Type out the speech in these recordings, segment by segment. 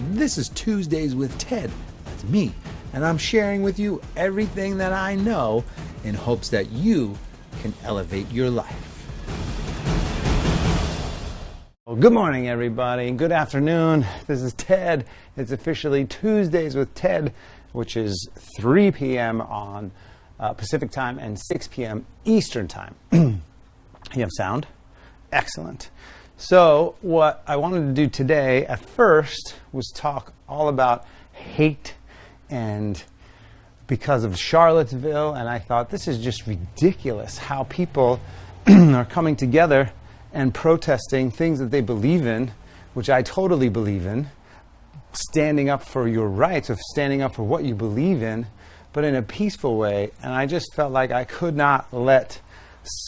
This is Tuesdays with Ted. That's me. And I'm sharing with you everything that I know in hopes that you can elevate your life. Well, good morning, everybody. Good afternoon. This is Ted. It's officially Tuesdays with Ted, which is 3 p.m. on Pacific time and 6 p.m. Eastern time. You have sound? Excellent. So what I wanted to do today at first was talk all about hate, and because of Charlottesville, and I thought this is just ridiculous how people are coming together and protesting things that they believe in, which I totally believe in, standing up for your rights, of standing up for what you believe in, but in a peaceful way. And I just felt like I could not let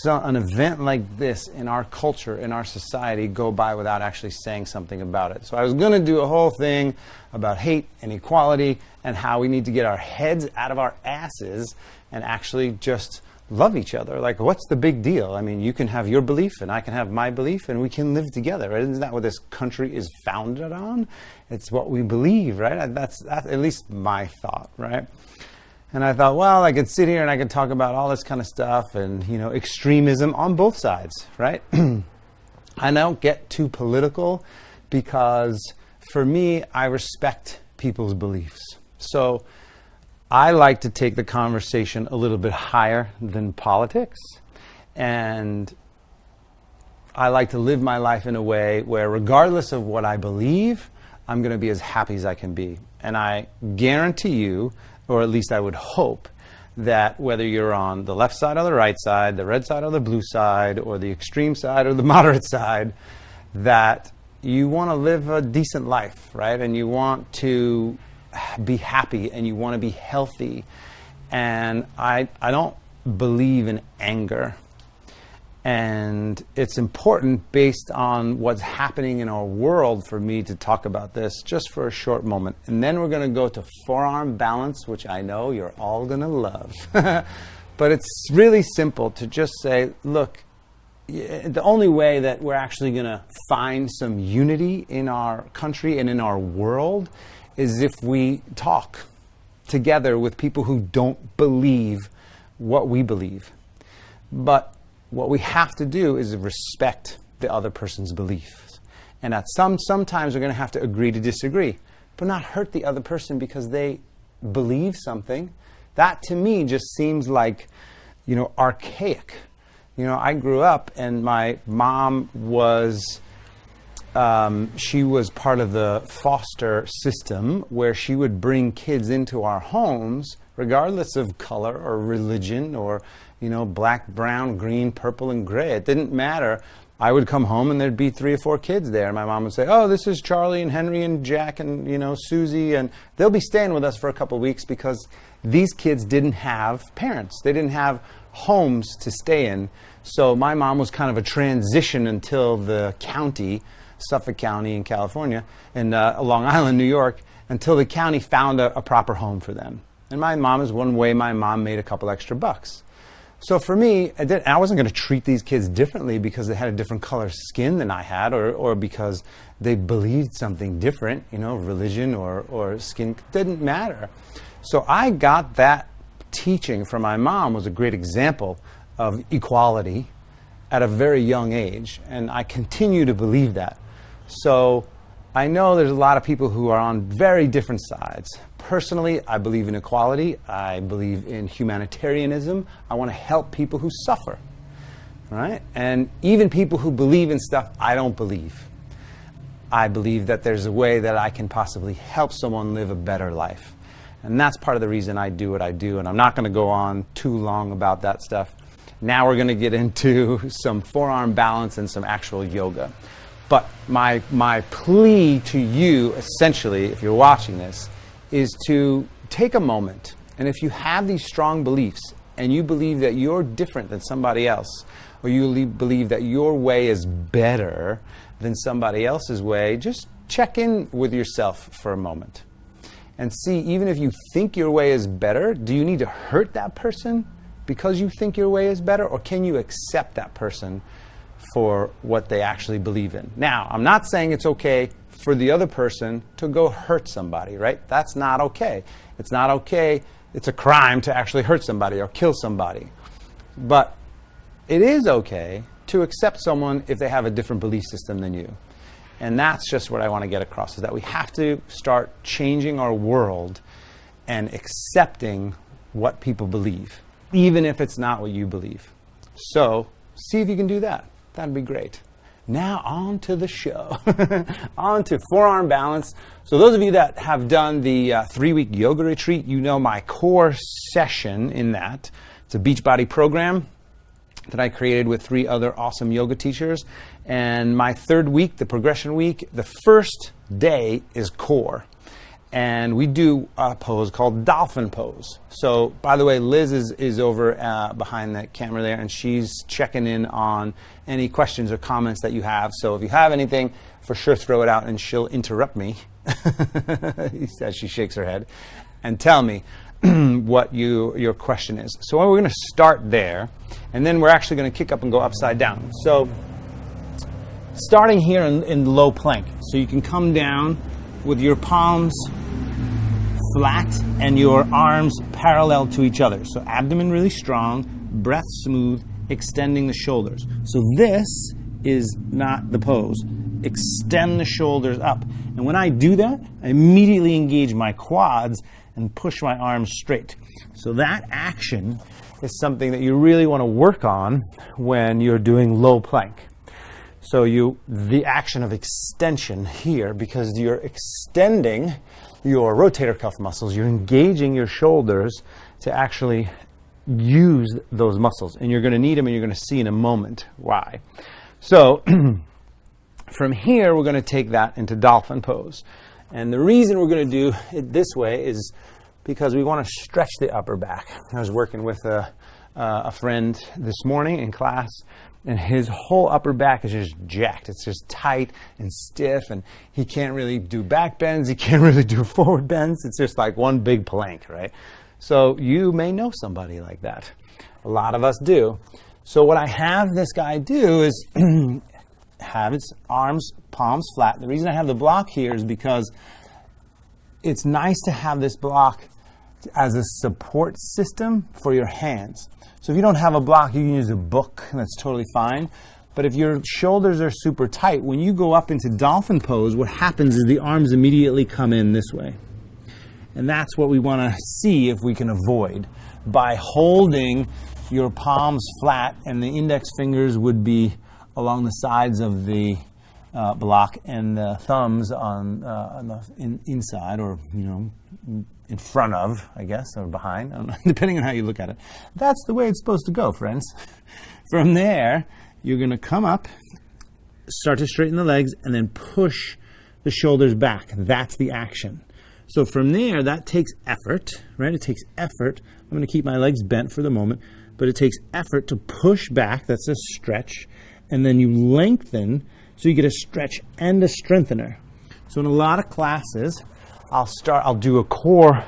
an event like this in our culture, in our society, go by without actually saying something about it. So I was going to do a whole thing about hate and equality and how we need to get our heads out of our asses and actually just love each other. Like, what's the big deal? I mean, you can have your belief and I can have my belief and we can live together. Right? Isn't that what this country is founded on? It's what we believe, right? That's at least my thought, right? And I thought, well, I could sit here and I could talk about all this kind of stuff and, you know, extremism on both sides, right? I don't get too political because for me, I respect people's beliefs. So I like to take the conversation a little bit higher than politics. And I like to live my life in a way where regardless of what I believe, I'm going to be as happy as I can be. And I guarantee you, or at least I would hope, that whether you're on the left side or the right side, the red side or the blue side, or the extreme side or the moderate side, that you want to live a decent life, right? And you want to be happy and you want to be healthy. And I don't believe in anger. And it's important based on what's happening in our world for me to talk about this just for a short moment. And then we're going to go to forearm balance, which I know you're all going to love. But it's really simple to just say, look, the only way that we're actually going to find some unity in our country and in our world is if we talk together with people who don't believe what we believe. But what we have to do is respect the other person's beliefs. And at sometimes we're going to have to agree to disagree, but not hurt the other person because they believe something. That to me just seems like, you know, archaic. You know, I grew up and my mom was, she was part of the foster system where she would bring kids into our homes regardless of color or religion or, you know, black, brown, green, purple, and gray. It didn't matter. I would come home and there'd be 3 or 4 kids there. And my mom would say, oh, this is Charlie and Henry and Jack and, you know, Susie. And they'll be staying with us for a couple of weeks because these kids didn't have parents. They didn't have homes to stay in. So my mom was kind of a transition until the county, Suffolk County in California, and Long Island, New York, until the county found a proper home for them. And my mom is one way my mom made a couple extra bucks. So for me, I wasn't going to treat these kids differently because they had a different color skin than I had, or because they believed something different, you know, religion or skin. It didn't matter. So I got that teaching from my mom, was a great example of equality at a very young age. And I continue to believe that. So I know there's a lot of people who are on very different sides. Personally, I believe in equality. I believe in humanitarianism. I want to help people who suffer, right? And even people who believe in stuff I don't believe. I believe that there's a way that I can possibly help someone live a better life. And that's part of the reason I do what I do. And I'm not going to go on too long about that stuff. Now we're going to get into some forearm balance and some actual yoga. But my plea to you, essentially, if you're watching this, is to take a moment. And if you have these strong beliefs and you believe that you're different than somebody else, or you believe that your way is better than somebody else's way, just check in with yourself for a moment and see, even if you think your way is better, do you need to hurt that person because you think your way is better, or can you accept that person for what they actually believe in? Now, I'm not saying it's okay for the other person to go hurt somebody, right? That's not okay. It's not okay. It's a crime to actually hurt somebody or kill somebody. But it is okay to accept someone if they have a different belief system than you. And that's just what I want to get across, is that we have to start changing our world and accepting what people believe, even if it's not what you believe. So see if you can do that. That'd be great. Now on to the show. On to Forearm Balance. So those of you that have done the 3-week yoga retreat, you know my core session in that. It's a Beachbody program that I created with 3 other awesome yoga teachers. And my 3rd week, the progression week, the first day is core. And we do a pose called dolphin pose. So, by the way, Liz is over behind that camera there, and she's checking in on any questions or comments that you have. So if you have anything, for sure throw it out, and she'll interrupt me, as she shakes her head, and tell me what your question is. So we're going to start there, and then we're actually going to kick up and go upside down. So starting here in low plank. So you can come down with your palms flat and your arms parallel to each other. So abdomen really strong, breath smooth, extending the shoulders. So this is not the pose. Extend the shoulders up. And when I do that, I immediately engage my quads and push my arms straight. So that action is something that you really want to work on when you're doing low plank. So the action of extension here, because you're extending your rotator cuff muscles, you're engaging your shoulders to actually use those muscles. And you're going to need them, and you're going to see in a moment why. So from here, we're going to take that into dolphin pose. And the reason we're going to do it this way is because we want to stretch the upper back. I was working with a friend this morning in class, and his whole upper back is just jacked. It's just tight and stiff, and he can't really do back bends. He can't really do forward bends. It's just like one big plank, right? So you may know somebody like that. A lot of us do. So what I have this guy do is have his arms, palms flat. The reason I have the block here is because it's nice to have this block as a support system for your hands. So if you don't have a block, you can use a book, and that's totally fine. But if your shoulders are super tight, when you go up into dolphin pose, what happens is the arms immediately come in this way. And that's what we want to see if we can avoid by holding your palms flat, and the index fingers would be along the sides of the block, and the thumbs on the inside, or in front of, I guess, or behind, I don't know, depending on how you look at it. That's the way it's supposed to go, friends. From there, you're going to come up, start to straighten the legs, and then push the shoulders back. That's the action. So from there, that takes effort, right? It takes effort. I'm going to keep my legs bent for the moment, but it takes effort to push back. That's a stretch. And then you lengthen, so you get a stretch and a strengthener. So in a lot of classes, I'll do a core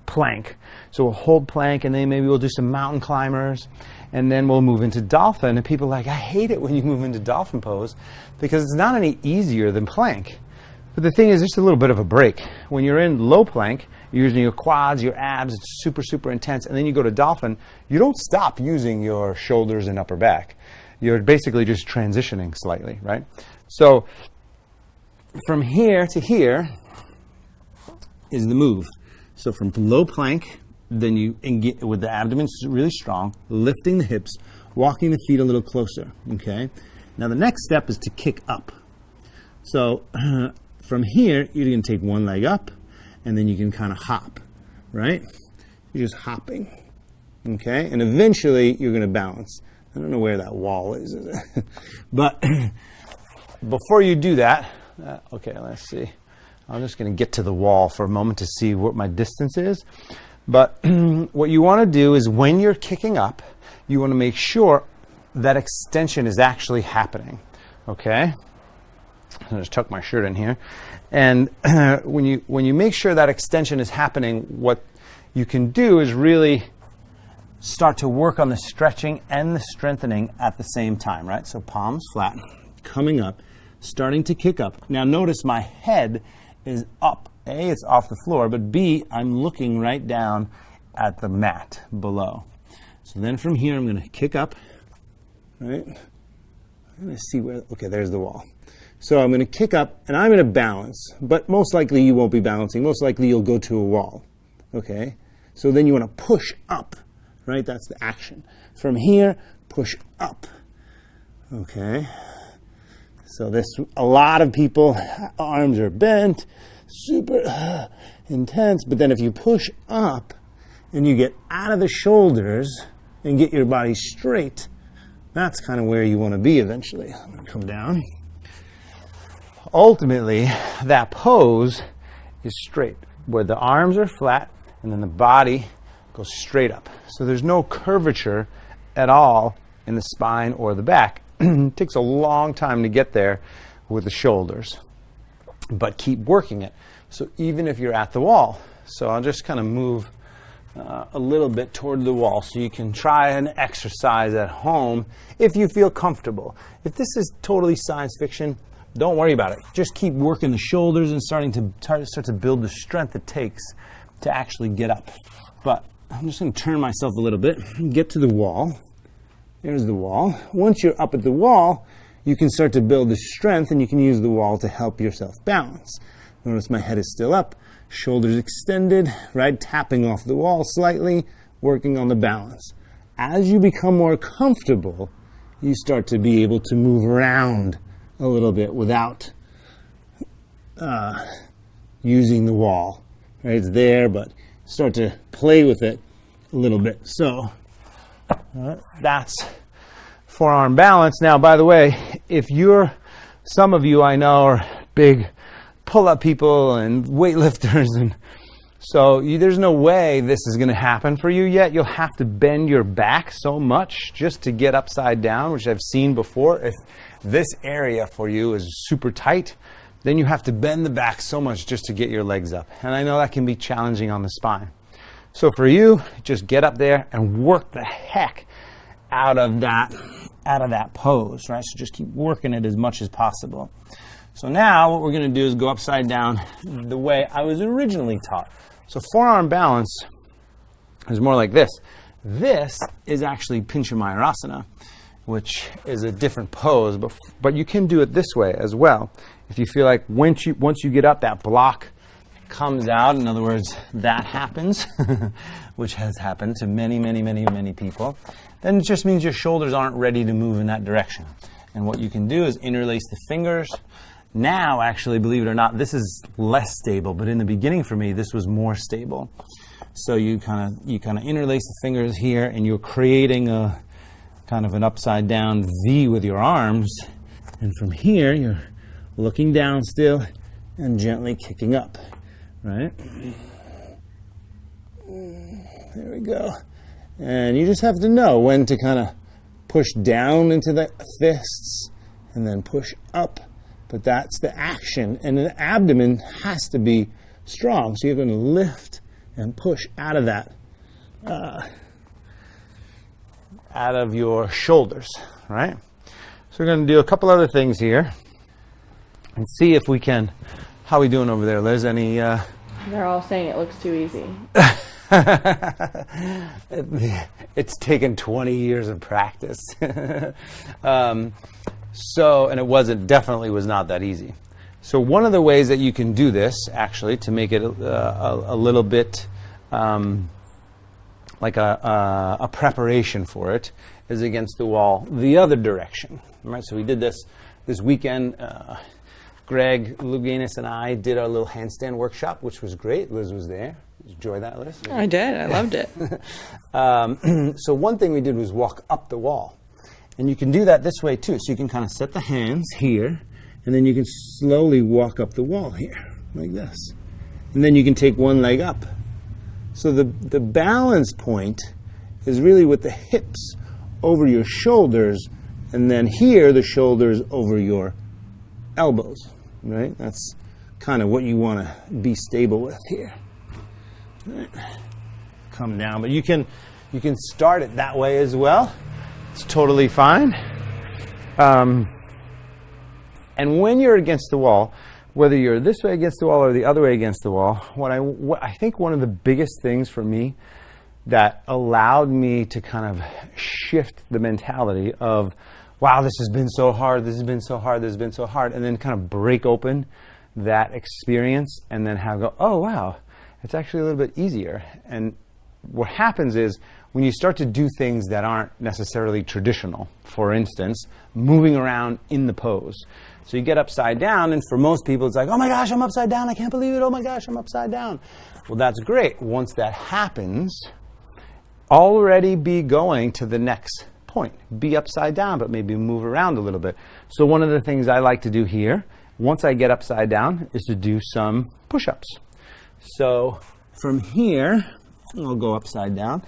plank. So we'll hold plank, and then maybe we'll do some mountain climbers, and then we'll move into dolphin. And people are like, I hate it when you move into dolphin pose, because it's not any easier than plank. But the thing is, just a little bit of a break. When you're in low plank, you're using your quads, your abs, it's super, super intense. And then you go to dolphin, you don't stop using your shoulders and upper back. You're basically just transitioning slightly, right? So from here to here is the move. So from low plank, then you engage with the abdomen really strong, lifting the hips, walking the feet a little closer, okay? Now the next step is to kick up. So from here, you're going to take one leg up, and then you can kind of hop, right? You're just hopping, okay? And eventually, you're going to balance. I don't know where that wall is it? But before you do that, okay, let's see. I'm just going to get to the wall for a moment to see what my distance is. But what you want to do is when you're kicking up, you want to make sure that extension is actually happening, okay? I'll just tuck my shirt in here. And when you make sure that extension is happening, what you can do is really start to work on the stretching and the strengthening at the same time, right? So palms flat, coming up, starting to kick up. Now notice my head is up. A, it's off the floor, but B, I'm looking right down at the mat below. So then from here, I'm going to kick up, right? I'm going to see where, okay, there's the wall. So I'm going to kick up, and I'm going to balance, but most likely you won't be balancing. Most likely you'll go to a wall, okay? So then you want to push up, right? That's the action. From here, push up, okay? So this, a lot of people, arms are bent, super intense, but then if you push up and you get out of the shoulders and get your body straight, that's kind of where you want to be eventually. I'm going to come down. Ultimately, that pose is straight, where the arms are flat and then the body goes straight up. So there's no curvature at all in the spine or the back. It takes a long time to get there with the shoulders, but keep working it. So even if you're at the wall, so I'll just kind of move a little bit toward the wall so you can try an exercise at home if you feel comfortable. If this is totally science fiction, don't worry about it. Just keep working the shoulders and start to build the strength it takes to actually get up. But I'm just going to turn myself a little bit and get to the wall. There's the wall. Once you're up at the wall, you can start to build the strength and you can use the wall to help yourself balance. Notice my head is still up, shoulders extended, right? Tapping off the wall slightly, working on the balance. As you become more comfortable, you start to be able to move around a little bit without using the wall. Right? It's there, but start to play with it a little bit. So that's forearm balance. Now, by the way, if some of you I know are big pull-up people and weightlifters, and so there's no way this is going to happen for you yet. You'll have to bend your back so much just to get upside down, which I've seen before. If this area for you is super tight, then you have to bend the back so much just to get your legs up. And I know that can be challenging on the spine. So for you, just get up there and work the heck out of that pose, right? So just keep working it as much as possible. So now what we're going to do is go upside down the way I was originally taught. So forearm balance is more like this. This is actually Pinchamayurasana, which is a different pose, but you can do it this way as well. If you feel like once you get up, that block comes out. In other words, that happens, which has happened to many people. Then it just means your shoulders aren't ready to move in that direction. And what you can do is interlace the fingers. Now, actually, believe it or not, this is less stable, but in the beginning for me, this was more stable. So you kind of interlace the fingers here, and you're creating a kind of an upside down V with your arms. And from here, you're looking down still and gently kicking up, right? There we go. And you just have to know when to kind of push down into the fists and then push up. But that's the action, and the abdomen has to be strong. So you're going to lift and push out of that, out of your shoulders, right? So we're going to do a couple other things here and see if we can. How are we doing over there, Liz? Any? They're all saying it looks too easy. It's taken 20 years of practice. And it definitely was not that easy. So one of the ways that you can do this, actually, to make it a little bit like a preparation for it, is against the wall the other direction. Right? So we did this weekend. Greg Louganis and I did our little handstand workshop, which was great. Liz was there. Did you enjoy that, Liz? I did. I loved it. So one thing we did was walk up the wall. And you can do that this way too. So you can kind of set the hands here, and then you can slowly walk up the wall here, like this. And then you can take one leg up. So the balance point is really with the hips over your shoulders, and then here the shoulders over your elbows, right? That's kind of what you want to be stable with here. Right. Come down, but you can start it that way as well. It's totally fine. And And when you're against the wall, whether you're this way against the wall or the other way against the wall, what I think one of the biggest things for me that allowed me to kind of shift the mentality of, wow, this has been so hard, this has been so hard, this has been so hard, and then kind of break open that experience and then have go, oh, wow, it's actually a little bit easier. And what happens is when you start to do things that aren't necessarily traditional, for instance, moving around in the pose. So you get upside down, and for most people, it's like, oh my gosh, I'm upside down, I can't believe it, oh my gosh, I'm upside down. Well, that's great. Once that happens, already be going to the next point. Be upside down, but maybe move around a little bit. So one of the things I like to do here, once I get upside down, is to do some push-ups. So from here, I'll go upside down,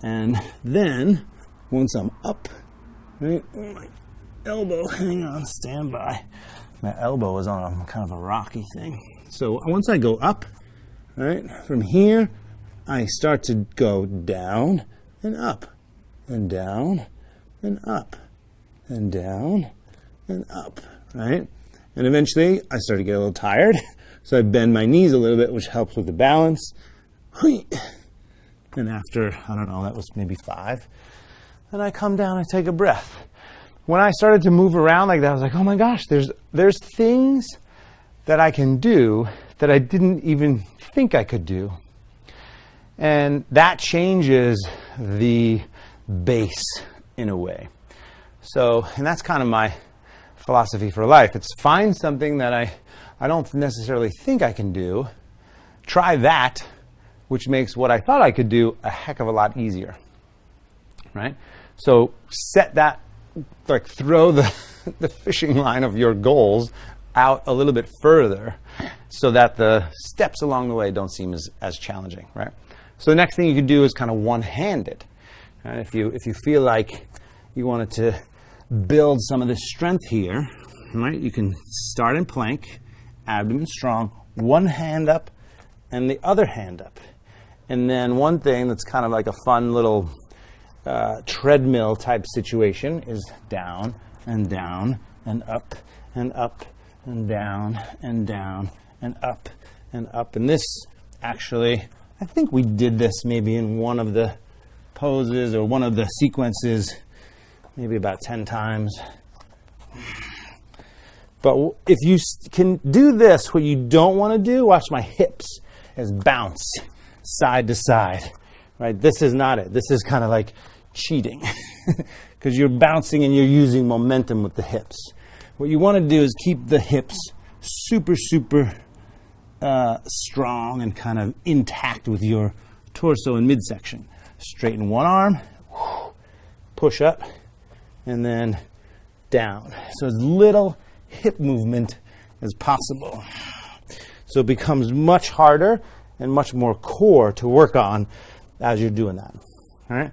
and then once I'm up, right, my elbow, hang on, stand by. My elbow is on a kind of a rocky thing. So once I go up, right, from here, I start to go down and up and down and up and down and up, right? And eventually I start to get a little tired, so I bend my knees a little bit, which helps with the balance. And after, I don't know, that was maybe 5, and I come down and take a breath. When I started to move around like that, I was like, oh my gosh, there's things that I can do that I didn't even think I could do. And that changes the base in a way. So, and that's kind of my philosophy for life. It's find something that I don't necessarily think I can do, try that, which makes what I thought I could do a heck of a lot easier, right? So set that, like throw the fishing line of your goals out a little bit further so that the steps along the way don't seem as challenging, right? So the next thing you could do is kind of one-handed. Right? If you feel like you wanted to build some of the strength here, right? You can start in plank, abdomen strong, one hand up and the other hand up. And then one thing that's kind of like a fun little treadmill type situation is down and down and up and up and down and down and up and up. And this actually, I think we did this maybe in one of the poses or one of the sequences, maybe about 10 times. But if you can do this, what you don't want to do, watch my hips as bounce side to side, right? This is not it. This is kind of like cheating because you're bouncing and you're using momentum with the hips. What you want to do is keep the hips super strong and kind of intact with your torso and midsection. Straighten one arm, push up, and then down. So as little hip movement as possible. So it becomes much harder and much more core to work on as you're doing that. All right?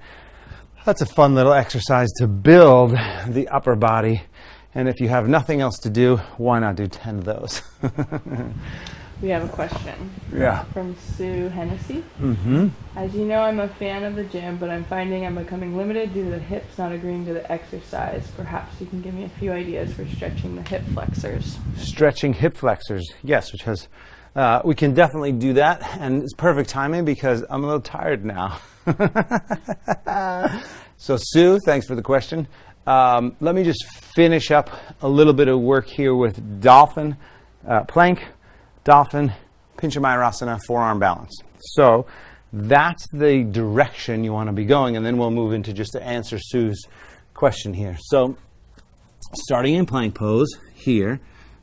That's a fun little exercise to build the upper body. And if you have nothing else to do, why not do 10 of those? We have a question. Yeah. From Sue Hennessy. Mm-hmm. As you know, I'm a fan of the gym, but I'm finding I'm becoming limited due to the hips not agreeing to the exercise. Perhaps you can give me a few ideas for stretching the hip flexors. Stretching hip flexors, yes, because we can definitely do that. And it's perfect timing because I'm a little tired now. So Sue, thanks for the question. Let me just finish up a little bit of work here with dolphin, plank, dolphin, Pincha Mayurasana, forearm balance. So that's the direction you want to be going, and then we'll move into just to answer Sue's question here. So starting in plank pose here,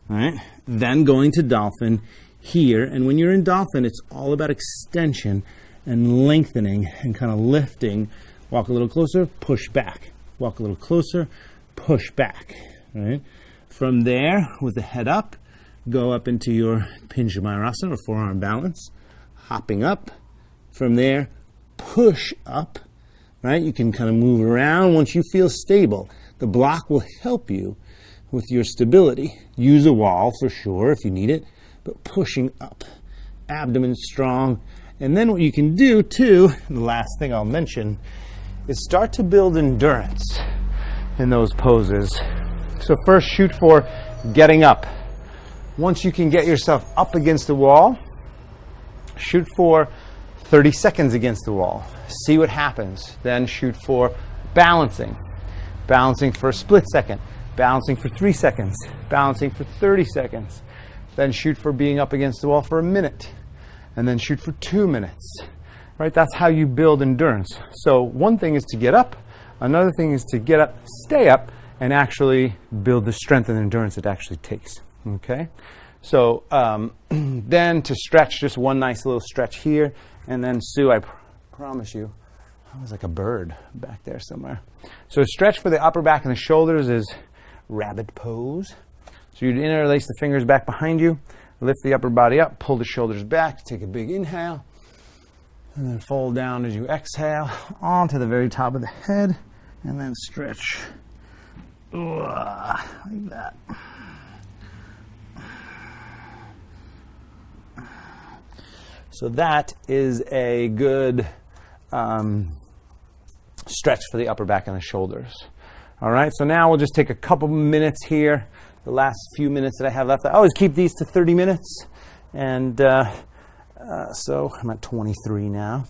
right? Then going to dolphin here, and when you're in dolphin, it's all about extension and lengthening and kind of lifting. Walk a little closer, push back. Walk a little closer, push back, right? From there, with the head up, go up into your Pincha Mayurasana or forearm balance, hopping up. From there, push up, right? You can kind of move around once you feel stable. The block will help you with your stability. Use a wall for sure if you need it, but pushing up, abdomen strong. And then what you can do too, the last thing I'll mention, is start to build endurance in those poses. So first shoot for getting up. Once you can get yourself up against the wall, shoot for 30 seconds against the wall. See what happens. Then shoot for balancing. Balancing for a split second. Balancing for 3 seconds. Balancing for 30 seconds. Then shoot for being up against the wall for a minute. And then shoot for 2 minutes. Right? That's how you build endurance. So one thing is to get up. Another thing is to get up, stay up, and actually build the strength and endurance it actually takes. Okay? So then to stretch, just one nice little stretch here. And then Sue, I promise you, I was like a bird back there somewhere. So stretch for the upper back and the shoulders is rabbit pose. So you'd interlace the fingers back behind you, lift the upper body up, pull the shoulders back, take a big inhale, and then fold down as you exhale onto the very top of the head, and then stretch like that. So that is a good stretch for the upper back and the shoulders. All right, so now we'll just take a couple minutes here. The last few minutes that I have left, I always keep these to 30 minutes. And so I'm at 23 now.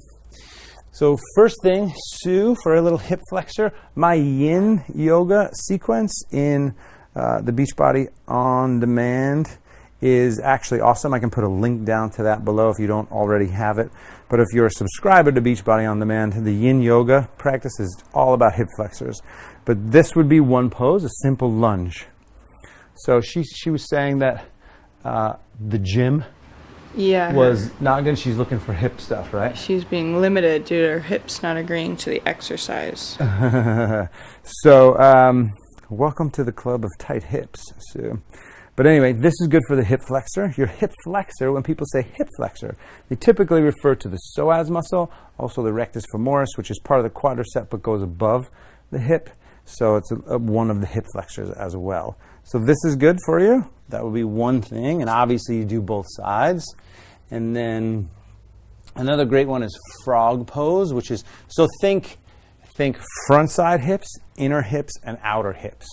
So first thing, Sue, for a little hip flexor, my yin yoga sequence in the Beachbody On Demand is actually awesome. I can put a link down to that below if you don't already have it. But if you're a subscriber to Beachbody On Demand, the yin yoga practice is all about hip flexors. But this would be one pose, a simple lunge. So she was saying that the gym was not good. She's looking for hip stuff, right? She's being limited due to her hips not agreeing to the exercise. So welcome to the club of tight hips, Sue. But anyway, this is good for the hip flexor. Your hip flexor, when people say hip flexor, they typically refer to the psoas muscle, also the rectus femoris, which is part of the quadricep but goes above the hip. So it's one of the hip flexors as well. So this is good for you. That would be one thing. And obviously you do both sides. And then another great one is frog pose, which is, so think front side hips, inner hips, and outer hips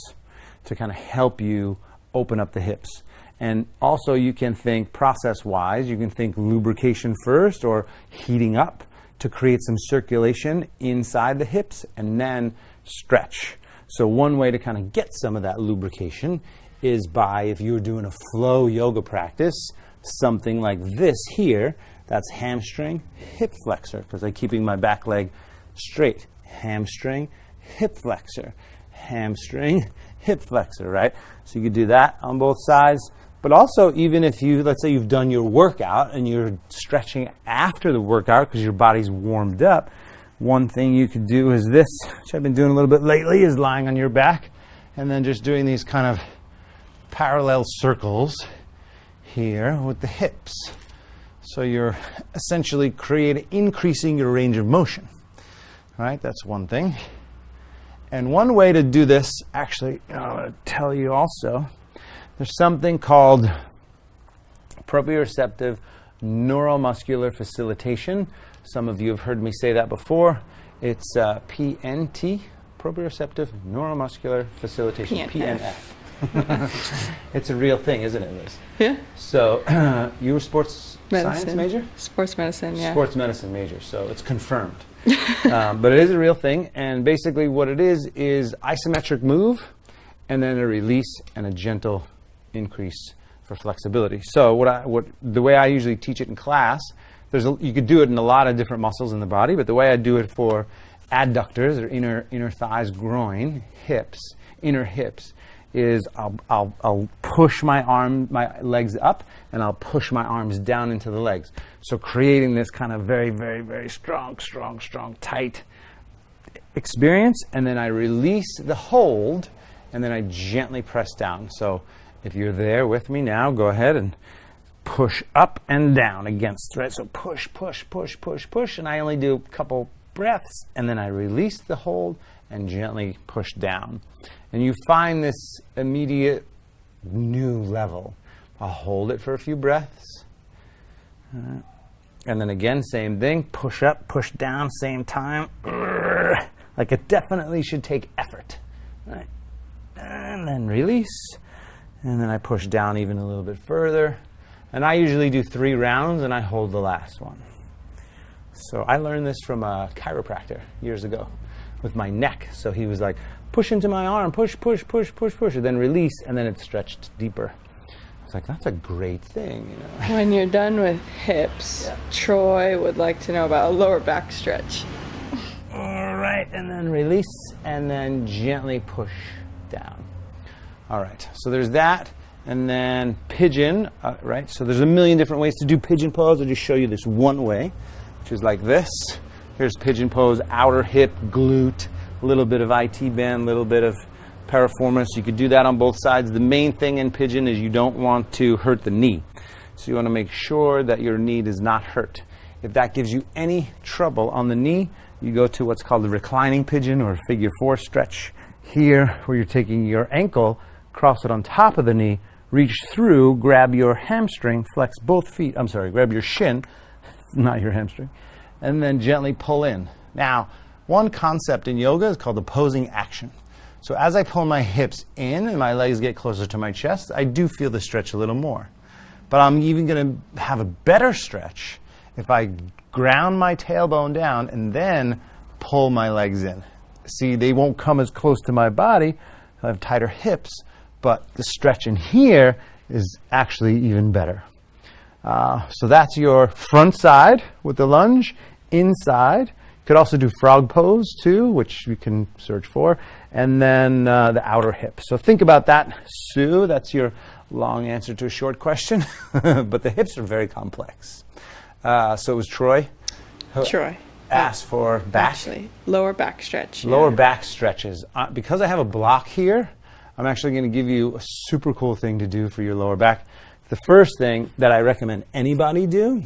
to kind of help you open up the hips. And also you can think process-wise, you can think lubrication first or heating up to create some circulation inside the hips and then stretch. So one way to kind of get some of that lubrication is by, if you're doing a flow yoga practice, something like this here, that's hamstring, hip flexor, because I'm keeping my back leg straight. Hamstring, hip flexor, hamstring, hip flexor, right? So you could do that on both sides. But also, even if you, let's say you've done your workout and you're stretching after the workout because your body's warmed up, one thing you could do is this, which I've been doing a little bit lately, is lying on your back and then just doing these kind of parallel circles here with the hips. So you're essentially increasing your range of motion. All right, that's one thing. And one way to do this, actually, I'm going to tell you also, there's something called proprioceptive neuromuscular facilitation. Some of you have heard me say that before. It's PNT, proprioceptive neuromuscular facilitation, PNF. It's a real thing, isn't it, Liz? Yeah. So you were sports science major? Sports medicine, yeah. Sports medicine major, so it's confirmed. But it is a real thing, and basically what it is isometric move, and then a release and a gentle increase for flexibility. So the way I usually teach it in class, you could do it in a lot of different muscles in the body, but the way I do it for adductors or inner thighs, groin, hips, inner hips, is I'll push my legs up, and I'll push my arms down into the legs. So creating this kind of very, very, very strong, tight experience, and then I release the hold, and then I gently press down. So if you're there with me now, go ahead and push up and down against, right? So push, and I only do a couple breaths, and then I release the hold and gently push down. And you find this immediate new level. I'll hold it for a few breaths. And then again, same thing, push up, push down, same time. Like it definitely should take effort, right? And then release. and then I push down even a little bit further. And I usually do 3 rounds, and I hold the last one. So I learned this from a chiropractor years ago with my neck. So he was like, push into my arm, push, push, push, push, push, and then release, and then it stretched deeper. I was like, that's a great thing, you know. When you're done with hips, Troy would like to know about a lower back stretch. All right, and then release, and then gently push down. All right, so there's that, and then pigeon, right? So there's a million different ways to do pigeon pose. I'll just show you this one way, which is like this. Here's pigeon pose, outer hip, glute, a little bit of IT band, a little bit of piriformis. You could do that on both sides. The main thing in pigeon is you don't want to hurt the knee. So you want to make sure that your knee does not hurt. If that gives you any trouble on the knee, you go to what's called the reclining pigeon or figure 4 stretch here, where you're taking your ankle, cross it on top of the knee, reach through, grab your hamstring, flex both feet, I'm sorry, grab your shin, not your hamstring, and then gently pull in. Now, one concept in yoga is called opposing action. So as I pull my hips in and my legs get closer to my chest, I do feel the stretch a little more. But I'm even going to have a better stretch if I ground my tailbone down and then pull my legs in. See, they won't come as close to my body. I have tighter hips, but the stretch in here is actually even better. So that's your front side with the lunge, inside. You could also do frog pose too, which you can search for, and then the outer hip. So think about that, Sue. That's your long answer to a short question, but the hips are very complex. So it was Troy. Troy asked for back. Actually, lower back stretch. Lower back stretches. Because I have a block here, I'm actually going to give you a super cool thing to do for your lower back. The first thing that I recommend anybody do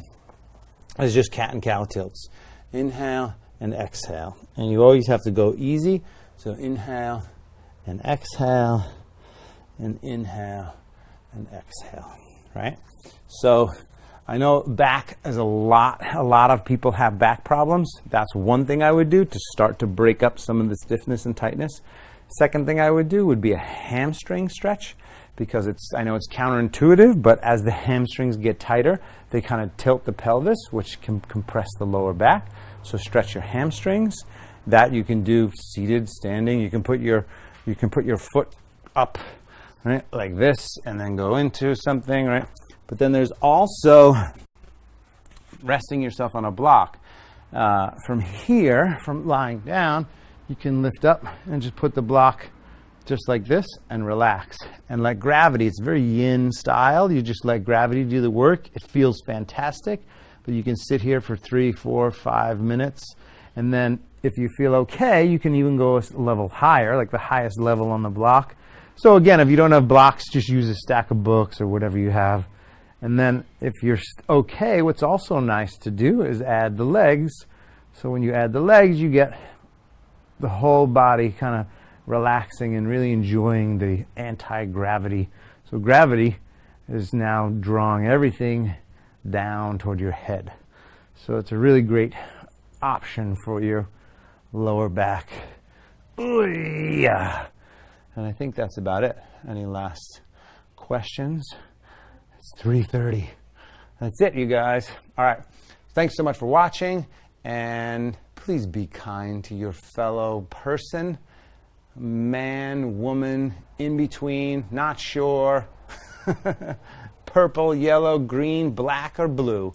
is just cat and cow tilts. Inhale and exhale. And you always have to go easy. So inhale and exhale, and inhale and exhale, right? So I know back is a lot of people have back problems. That's one thing I would do to start to break up some of the stiffness and tightness. Second thing I would do would be a hamstring stretch, because I know it's counterintuitive, but as the hamstrings get tighter, they kind of tilt the pelvis, which can compress the lower back. So stretch your hamstrings. That you can do seated, standing. You can put your foot up, right, like this, and then go into something, right? But then there's also resting yourself on a block. From here, from lying down, you can lift up and just put the block just like this and relax and let gravity. It's very yin style. You just let gravity do the work. It feels fantastic, but you can sit here for 3, 4, 5 minutes, and then if you feel okay, you can even go a level higher, like the highest level on the block. So again, if you don't have blocks, just use a stack of books or whatever you have. And then if you're okay, what's also nice to do is add the legs. So when you add the legs, you get the whole body kind of relaxing and really enjoying the anti-gravity. So gravity is now drawing everything down toward your head. So it's a really great option for your lower back. Ooh, yeah. And I think that's about it. Any last questions? It's 3:30. That's it, you guys. All right. Thanks so much for watching, and please be kind to your fellow person, man, woman, in between, not sure, purple, yellow, green, black, or blue.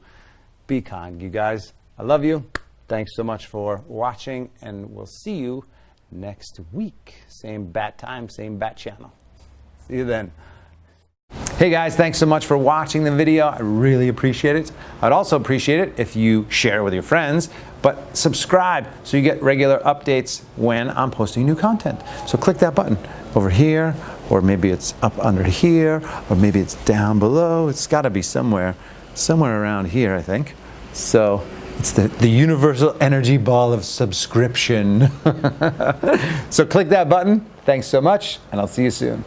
Be kind, you guys. I love you. Thanks so much for watching, and we'll see you next week. Same bat time, same bat channel. See you then. Hey guys, thanks so much for watching the video. I really appreciate it. I'd also appreciate it if you share it with your friends, but subscribe so you get regular updates when I'm posting new content. So click that button over here, or maybe it's up under here, or maybe it's down below. It's got to be somewhere around here, I think. So it's the universal energy ball of subscription. So click that button. Thanks so much, and I'll see you soon.